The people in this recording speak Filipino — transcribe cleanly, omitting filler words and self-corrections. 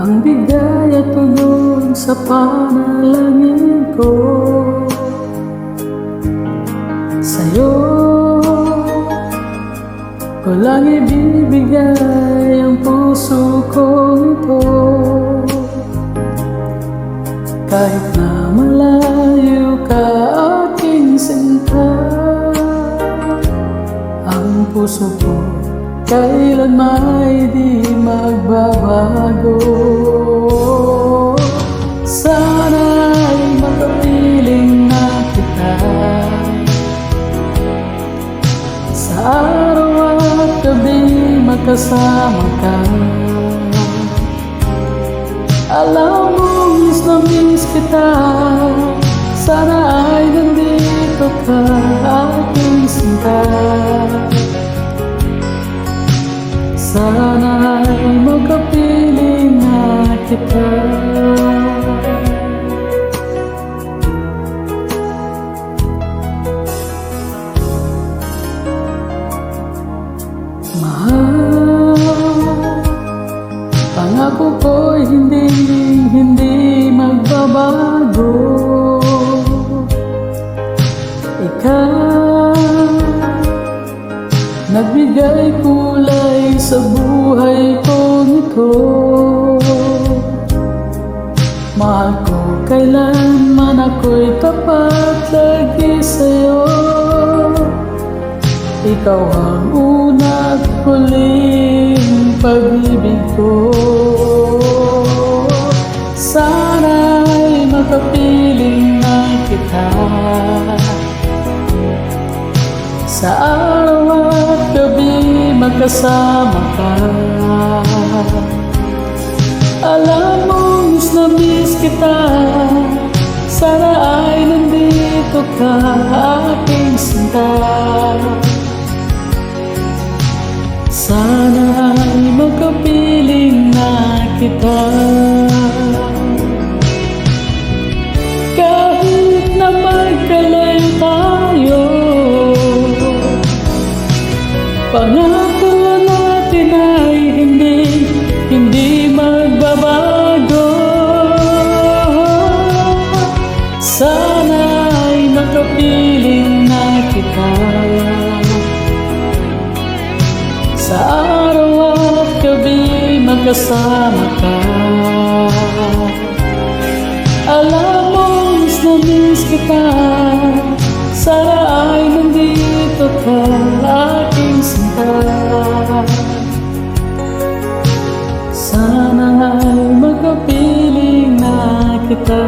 ang bigay at tugon sa panalangin ko. Sa'yo ko lang ibibigay ang puso ko ito. Kahit na malayo ka aking sinta, ang puso ko kailan may di magbabago. Sana'y makapiling na kita sa araw at gabi, magkasama ka. Alam mo, miss na miss kita. Sana ay nandito ka, aking sinta. Sana ay makapiling na kita. Mahal, pangako ko'y hindi magbabago. Ikaw nagbigay kulay sa buhay ko nito. Mahal ko kailanman ako'y tapat lagi sa'yo. Ikaw ang una at huling pag-ibig ko. Sana'y makapiling na kita sa araw at gabi, magkasama ka. Alam mo, miss na miss kita. Sana ay nandito ka, aking sinta. Sana ay makapiling na kita. Kahit na magkalayo tayo, pangako natin ay hindi magbabago. Sana ay makapiling na kita sa araw at gabi, magkasama ka. Alam mo, miss na miss kita. Sana ay nandito ka, aking sinta. Sana ay makapiling na kita.